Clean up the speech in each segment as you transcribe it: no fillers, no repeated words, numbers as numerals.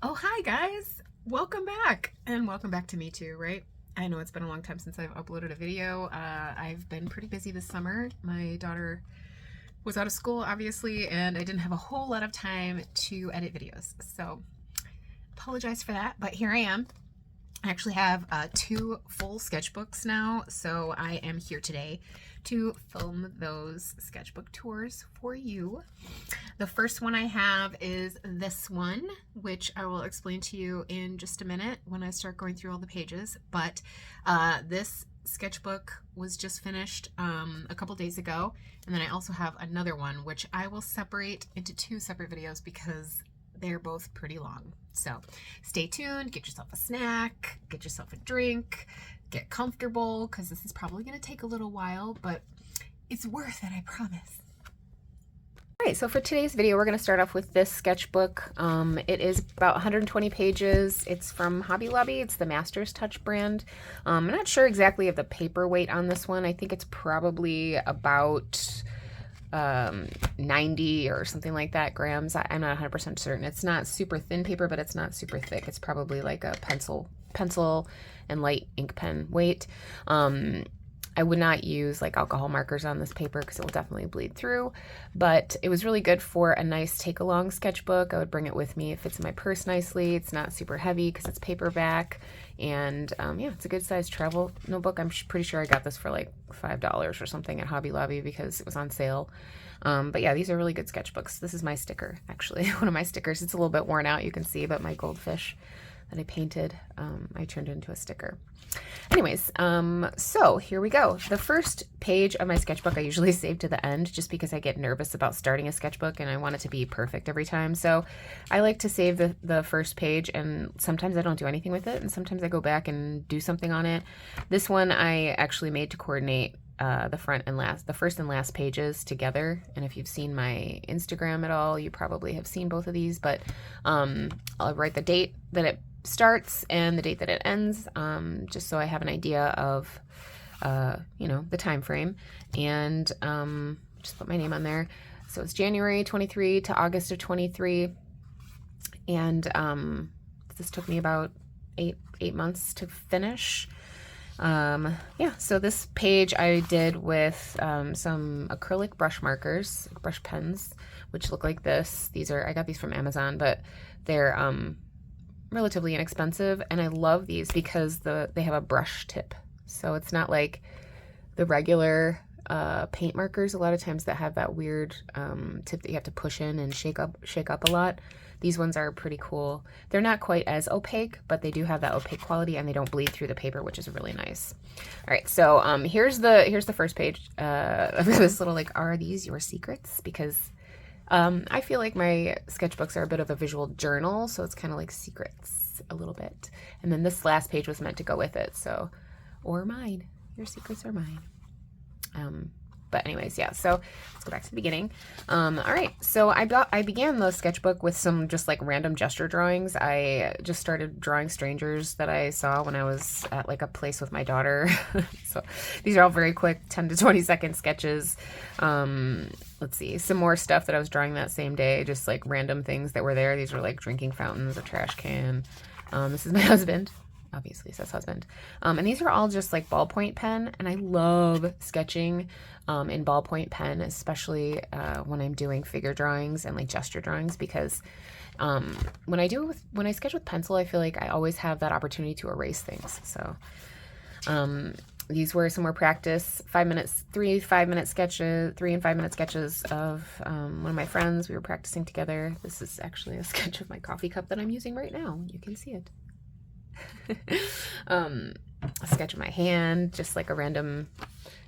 Oh, hi guys! Welcome back! And welcome back to me too, right? I know it's been a long time since I've uploaded a video. I've been pretty busy this summer. My daughter was out of school, obviously, and I didn't have a whole lot of time to edit videos. So, apologize for that, but here I am. I actually have two full sketchbooks now, so I am here today to film those sketchbook tours for you. The first one I have is this one, which I will explain to you in just a minute when I start going through all the pages. But this sketchbook was just finished a couple days ago, and then I also have another one, which I will separate into two separate videos because they're both pretty long. So stay tuned, get yourself a snack, get yourself a drink, get comfortable, because this is probably going to take a little while, but it's worth it, I promise. All right, so for today's video, we're going to start off with this sketchbook. It is about 120 pages. It's from Hobby Lobby. It's the Master's Touch brand. I'm not sure exactly of the paper weight on this one. I think it's probably about 90 or something like that grams. I'm not 100% certain. It's not super thin paper, but it's not super thick. It's probably like a pencil and light ink pen weight. I would not use like alcohol markers on this paper because it will definitely bleed through, but it was really good for a nice take-along sketchbook. I would bring it with me. It fits in my purse nicely. It's not super heavy because it's paperback, and yeah, it's a good sized travel notebook. I'm pretty sure I got this for like $5 or something at Hobby Lobby because it was on sale. But yeah, these are really good sketchbooks. This is my sticker, actually, one of my stickers. It's a little bit worn out, you can see, but my goldfish that I painted, I turned into a sticker. Anyways, so here we go. The first page of my sketchbook I usually save to the end just because I get nervous about starting a sketchbook and I want it to be perfect every time. So I like to save the first page, and sometimes I don't do anything with it, and sometimes I go back and do something on it. This one I actually made to coordinate the first and last pages together. And if you've seen my Instagram at all, you probably have seen both of these, but I'll write the date that it starts and the date that it ends, just so I have an idea of the time frame, and just put my name on there. So it's January 23 to August of 23, and this took me about eight months to finish. Yeah, so this page I did with some acrylic brush markers, brush pens, which look like this. I got these from Amazon, but they're relatively inexpensive, and I love these because they have a brush tip, so it's not like the regular paint markers a lot of times that have that weird tip that you have to push in and shake up a lot. These ones are pretty cool. They're not quite as opaque, but they do have that opaque quality, and they don't bleed through the paper, which is really nice. All right, so here's the first page of this little like, are these your secrets? Because I feel like my sketchbooks are a bit of a visual journal, so it's kind of like secrets a little bit. And then this last page was meant to go with it, so, or mine. Your secrets are mine. But anyways, yeah, so let's go back to the beginning. All right, so I began the sketchbook with some just like random gesture drawings. I just started drawing strangers that I saw when I was at like a place with my daughter. So these are all very quick 10 to 20 second sketches. Let's see, some more stuff that I was drawing that same day, just like random things that were there. These were like drinking fountains, a trash can. This is my husband. Obviously it says husband. And these are all just like ballpoint pen, and I love sketching in ballpoint pen, especially when I'm doing figure drawings and like gesture drawings, because when I sketch with pencil, I feel like I always have that opportunity to erase things. So these were some more practice 3 and 5 minute sketches of one of my friends. We were practicing together. This is actually a sketch of my coffee cup that I'm using right now. You can see it. A sketch of my hand, just like a random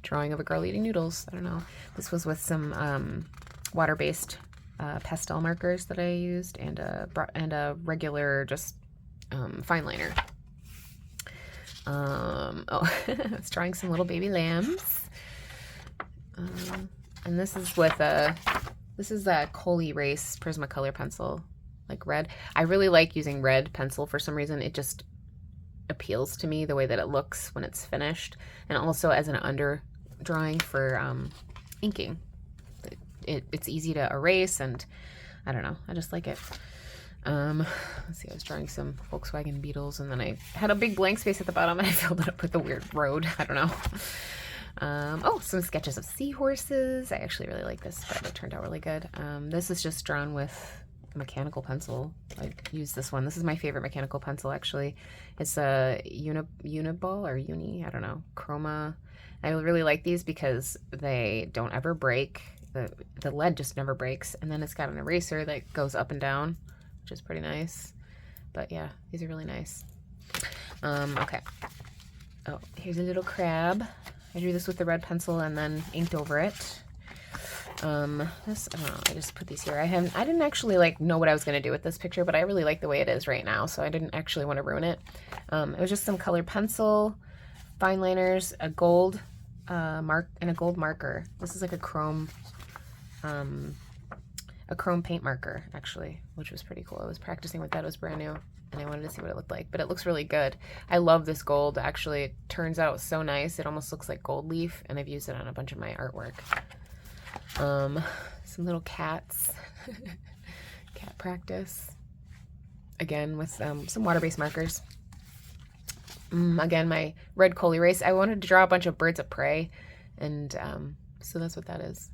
drawing of a girl eating noodles. I don't know. This was with some water-based pastel markers that I used, and a regular just fine liner. I was drawing some little baby lambs, and this is with a Kohl Erase Prismacolor pencil, like red. I really like using red pencil for some reason. It just appeals to me the way that it looks when it's finished, and also as an under drawing for inking. It's easy to erase, and I don't know, I just like it. Let's see, I was drawing some Volkswagen Beetles, and then I had a big blank space at the bottom, and I filled it up with a weird road. I don't know. Oh, some sketches of seahorses. I actually really like this, but it turned out really good. This is just drawn with a mechanical pencil. I used this one. This is my favorite mechanical pencil, actually. It's a Uniball or Uni, I don't know, Chroma. I really like these because they don't ever break. The lead just never breaks, and then it's got an eraser that goes up and down, which is pretty nice. But yeah, these are really nice. Okay. Oh, here's a little crab. I drew this with the red pencil and then inked over it. This, I don't know, I just put these here. I didn't actually like know what I was going to do with this picture, but I really like the way it is right now, so I didn't actually want to ruin it. It was just some colored pencil, fine liners, a gold and a gold marker. This is like a chrome paint marker, actually, which was pretty cool. I was practicing with that. It was brand new, and I wanted to see what it looked like, but it looks really good. I love this gold. Actually, it turns out so nice. It almost looks like gold leaf, and I've used it on a bunch of my artwork. Some little cats. Cat practice. Again, with some water-based markers. Again, my red coal erase. I wanted to draw a bunch of birds of prey, and so that's what that is.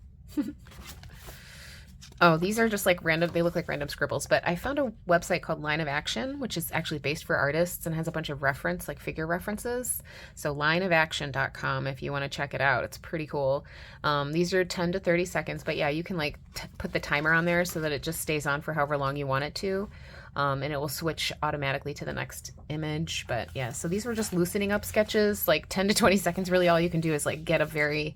Oh, these are just like random, they look like random scribbles, but I found a website called Line of Action, which is actually based for artists and has a bunch of reference, like figure references. So lineofaction.com if you want to check it out. It's pretty cool. These are 10 to 30 seconds, but yeah, you can like put the timer on there so that it just stays on for however long you want it to. And it will switch automatically to the next image. But yeah, so these were just loosening up sketches, like 10 to 20 seconds. Really all you can do is like get a very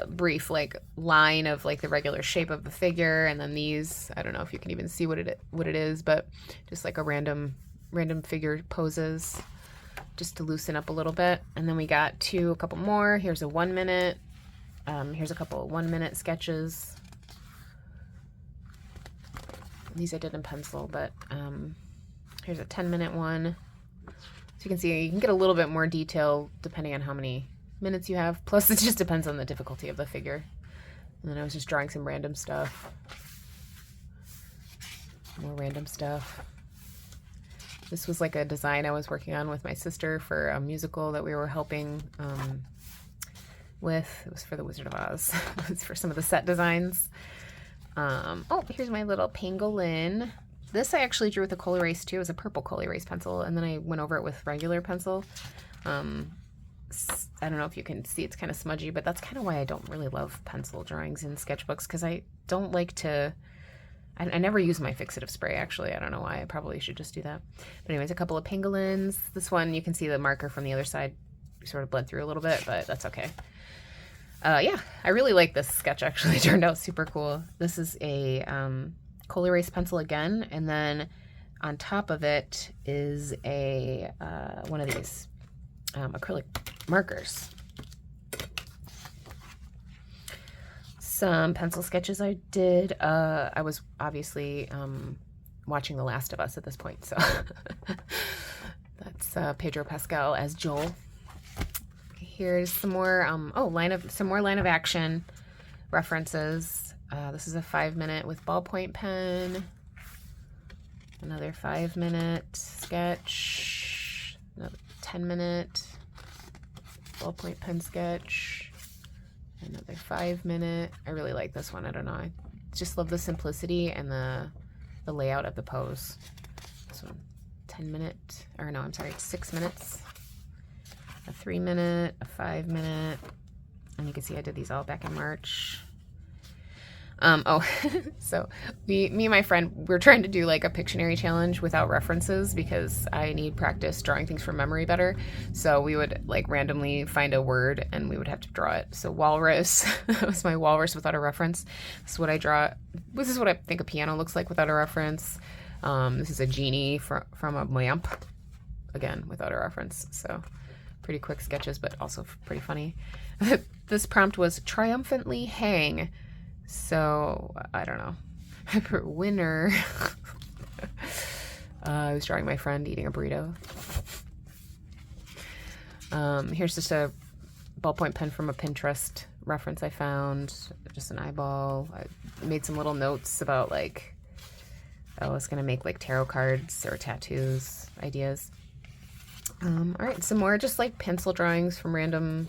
brief like line of like the regular shape of the figure, and then these, I don't know if you can even see what it is, but just like a random figure poses just to loosen up a little bit. And then we got a couple more. Here's a 1 minute. Here's a couple 1 minute sketches. These I did in pencil, but here's a 10-minute one. So you can see you can get a little bit more detail depending on how many minutes you have. Plus, it just depends on the difficulty of the figure. And then I was just drawing some random stuff. More random stuff. This was like a design I was working on with my sister for a musical that we were helping with. It was for The Wizard of Oz. It was for some of the set designs. Oh, here's my little pangolin. This I actually drew with a coal erase too. It was a purple coal erase pencil, and then I went over it with regular pencil. I don't know if you can see, it's kind of smudgy, but that's kind of why I don't really love pencil drawings in sketchbooks, because I don't like to, I never use my fixative spray, actually. I don't know why. I probably should just do that. But anyways, a couple of pangolins. This one, you can see the marker from the other side sort of bled through a little bit, but that's okay. Yeah, I really like this sketch, actually. It turned out super cool. This is a coal erase pencil again, and then on top of it is a one of these acrylic markers. Some pencil sketches I did. I was obviously watching The Last of Us at this point, so that's Pedro Pascal as Joel. Here's some more line of action references. This is a 5-minute with ballpoint pen. Another 5-minute sketch. Another 10-minute ballpoint pen sketch. Another 5-minute. I really like this one. I don't know. I just love the simplicity and the layout of the pose. This one, 10-minute, or no, I'm sorry, 6 minutes. A 3-minute, a 5-minute, and you can see I did these all back in March. So me and my friend, we're trying to do like a Pictionary challenge without references because I need practice drawing things from memory better. So we would like randomly find a word and we would have to draw it. So walrus was my walrus without a reference. This is what I draw. This is what I think a piano looks like without a reference. This is a genie from a lamp, again without a reference. So pretty quick sketches, but also pretty funny. This prompt was triumphantly hang. So I don't know. For winner, I was drawing my friend eating a burrito. Here's just a ballpoint pen from a Pinterest reference I found. Just an eyeball. I made some little notes about like I was going to make like tarot cards or tattoos ideas. All right, some more just like pencil drawings from random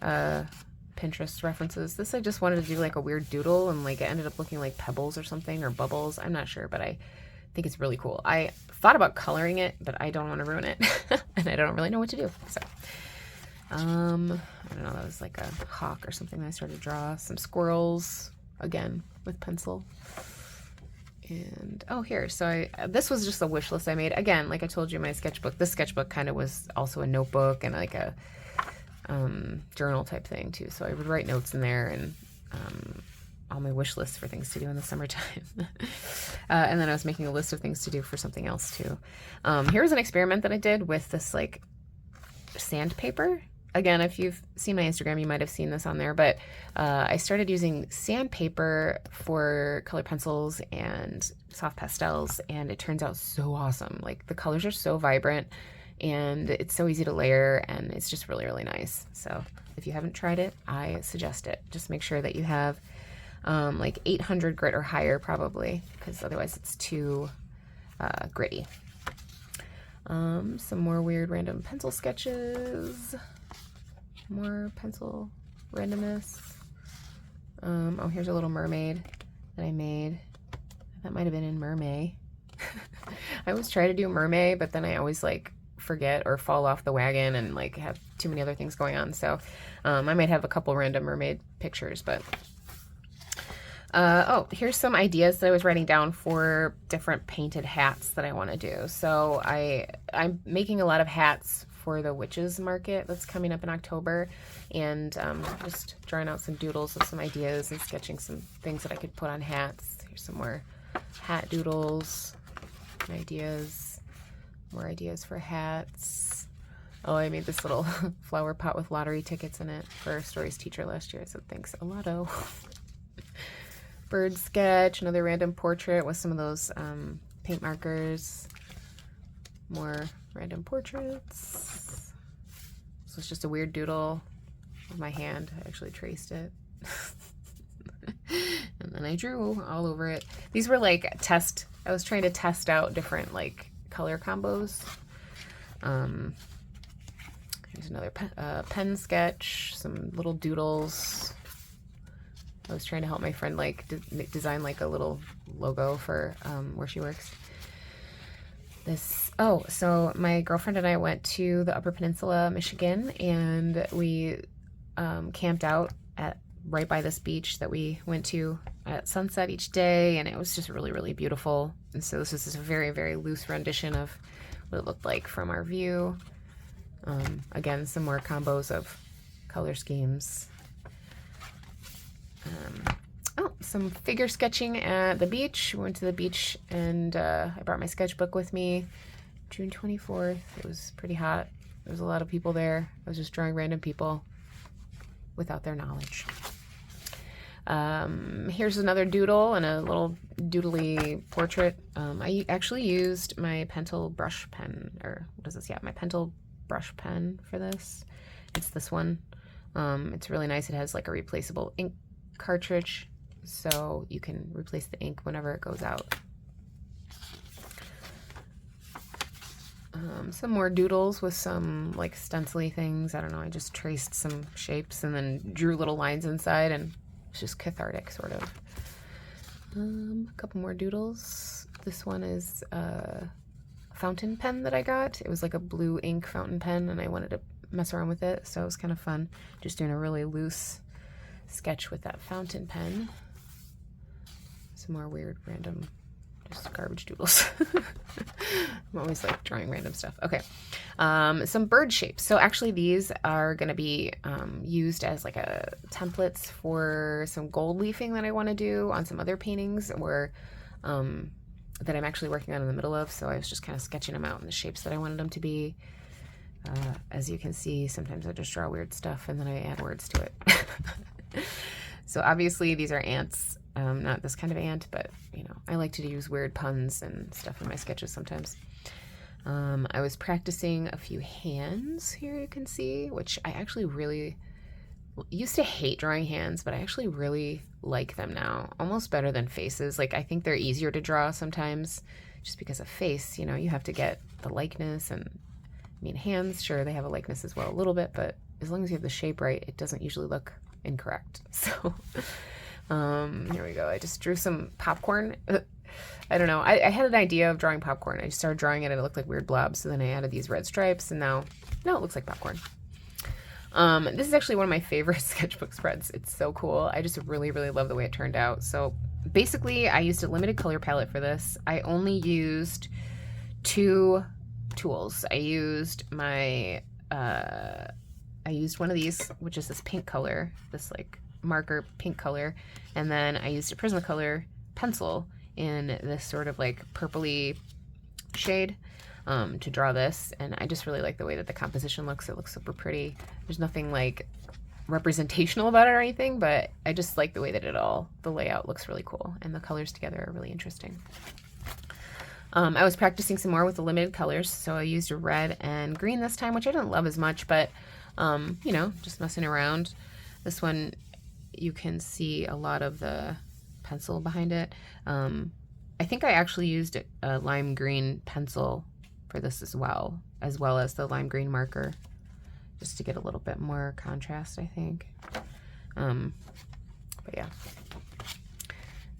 Pinterest references. This I just wanted to do like a weird doodle, and like it ended up looking like pebbles or something, or bubbles. I'm not sure, but I think it's really cool. I thought about coloring it, but I don't want to ruin it, and I don't really know what to do. So, I don't know. That was like a hawk or something that I started to draw. Some squirrels again with pencil. And oh, here. So this was just a wish list I made. Again, like I told you, my sketchbook. This sketchbook kind of was also a notebook and like a journal type thing too. So I would write notes in there and all my wish lists for things to do in the summertime. And then I was making a list of things to do for something else too. Here's an experiment that I did with this like sandpaper. Again, if you've seen my Instagram, you might have seen this on there, but I started using sandpaper for color pencils and soft pastels, and it turns out so awesome. Like the colors are so vibrant, and it's so easy to layer, and it's just really, really nice. So if you haven't tried it, I suggest it. Just make sure that you have like 800 grit or higher probably, because otherwise it's too gritty. Some more weird random pencil sketches. More pencil randomness. Oh, here's a little mermaid that I made. That might have been in Mermaid. I always try to do Mermaid, but then I always like forget or fall off the wagon and like have too many other things going on. So I might have a couple random mermaid pictures, but oh, here's some ideas that I was writing down for different painted hats that I want to do. So I'm making a lot of hats for the witches market that's coming up in October, and just drawing out some doodles with some ideas and sketching some things that I could put on hats. Here's some more hat doodles, ideas, more ideas for hats. Oh, I made this little flower pot with lottery tickets in it for a stories teacher last year. So thanks a lotto. Bird sketch, another random portrait with some of those paint markers. More random portraits. This was just a weird doodle with my hand. I actually traced it. And then I drew all over it. These were like I was trying to test out different like color combos. Here's another pen sketch, some little doodles. I was trying to help my friend like design like a little logo for where she works. So my girlfriend and I went to the Upper Peninsula, Michigan, and we camped out right by this beach that we went to at sunset each day, and it was just really, really beautiful. And so this is just a very, very loose rendition of what it looked like from our view. Again, some more combos of color schemes. Some figure sketching at the beach. We went to the beach, and I brought my sketchbook with me. June 24th. It was pretty hot. There was a lot of people there. I was just drawing random people without their knowledge. Here's another doodle and a little doodly portrait. I actually used my Pentel brush pen, or what is this? Yeah, my Pentel brush pen for this. It's this one. It's really nice. It has like a replaceable ink cartridge, so you can replace the ink whenever it goes out. Some more doodles with some like stencily things. I don't know, I just traced some shapes and then drew little lines inside, and it's just cathartic sort of. A couple more doodles. This one is a fountain pen that I got. It was like a blue ink fountain pen, and I wanted to mess around with it, so it was kind of fun just doing a really loose sketch with that fountain pen. Some more weird random just garbage doodles. I'm always like drawing random stuff. Okay, some bird shapes. So actually these are going to be used as like a templates for some gold leafing that I want to do on some other paintings, or that I'm actually working on in the middle of. So I was just kind of sketching them out in the shapes that I wanted them to be. As you can see, sometimes I just draw weird stuff and then I add words to it. So obviously these are ants, not this kind of ant, but you know, I like to use weird puns and stuff in my sketches sometimes. I was practicing a few hands here, you can see, which I actually really used to hate drawing hands, but I actually really like them now, almost better than faces. Like, I think they're easier to draw sometimes just because of face, you know, you have to get the likeness. And I mean, hands, sure, they have a likeness as well a little bit, but as long as you have the shape right, it doesn't usually look incorrect. So here we go. I just drew some popcorn. I don't know. I had an idea of drawing popcorn. I just started drawing it and it looked like weird blobs. So then I added these red stripes and now it looks like popcorn. This is actually one of my favorite sketchbook spreads. It's so cool. I just really, really love the way it turned out. So basically I used a limited color palette for this. I only used 2 tools. I used my, I used one of these, which is this pink color, this like marker pink color. And then I used a Prismacolor pencil in this sort of like purpley shade to draw this. And I just really like the way that the composition looks. It looks super pretty. There's nothing like representational about it or anything, but I just like the way that the layout looks really cool. And the colors together are really interesting. I was practicing some more with the limited colors. So I used a red and green this time, which I didn't love as much, but you know, just messing around. This one, you can see a lot of the pencil behind it. I think I actually used a lime green pencil for this as well as the lime green marker, just to get a little bit more contrast, I think. But yeah,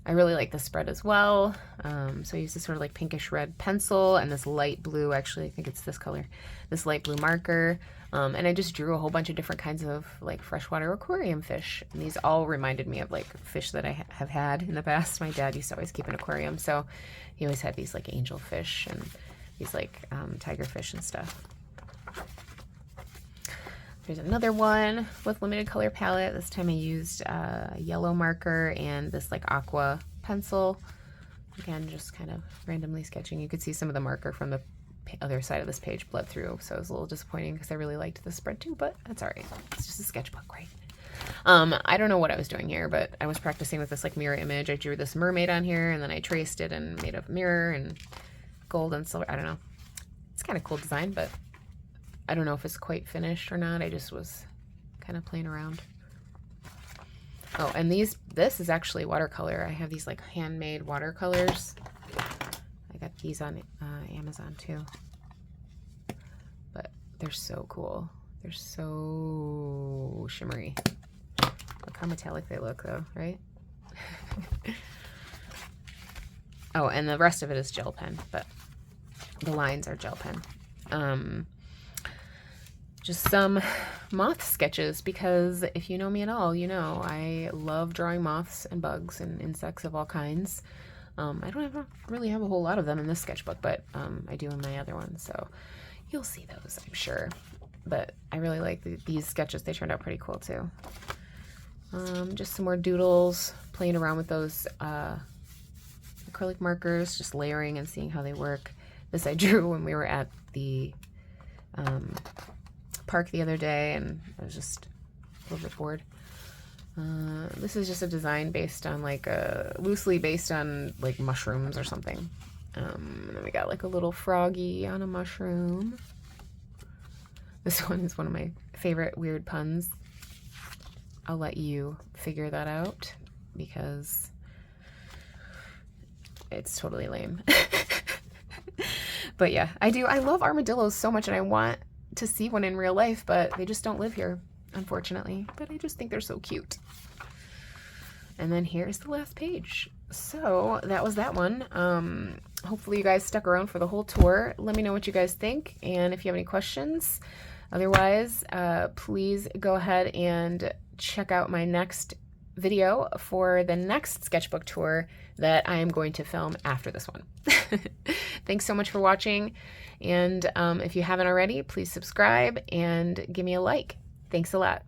I really like this spread as well. So I used this sort of like pinkish red pencil and this light blue, actually I think it's this color, this light blue marker. And I just drew a whole bunch of different kinds of like freshwater aquarium fish. And these all reminded me of like fish that I have had in the past. My dad used to always keep an aquarium, so he always had these like angelfish and these like tigerfish and stuff. There's another one with limited color palette. This time I used a yellow marker and this like aqua pencil. Again, just kind of randomly sketching. You could see some of the marker from the other side of this page bled through, so it was a little disappointing because I really liked this spread too, but that's all right. It's just a sketchbook, right? I don't know what I was doing here, but I was practicing with this like mirror image. I drew this mermaid on here and then I traced it and made a mirror and gold and silver. I don't know. It's kind of cool design, but I don't know if it's quite finished or not. I just was kind of playing around. Oh, and this is actually watercolor. I have these like handmade watercolors. I got these on Amazon too. But they're so cool. They're so shimmery. Look how metallic they look though, right? Oh, and the rest of it is gel pen, but the lines are gel pen. Just some moth sketches, because if you know me at all, you know I love drawing moths and bugs and insects of all kinds. I don't really have a whole lot of them in this sketchbook, but I do in my other one, so you'll see those, I'm sure. But I really like these sketches. They turned out pretty cool too. Just some more doodles, playing around with those acrylic markers, just layering and seeing how they work. This I drew when we were at the park the other day, and I was just a little bit bored. This is just a design based on like loosely based on like mushrooms or something. And then we got like a little froggy on a mushroom. This one is one of my favorite weird puns. I'll let you figure that out because it's totally lame. But yeah, I love armadillos so much, and I want to see one in real life, but they just don't live here, unfortunately. But I just think they're so cute. And then here's the last page. So that was that one. Hopefully you guys stuck around for the whole tour. Let me know what you guys think, and if you have any questions. Otherwise, please go ahead and check out my next video for the next sketchbook tour that I am going to film after this one. Thanks so much for watching, and if you haven't already, please subscribe and give me a like. Thanks a lot.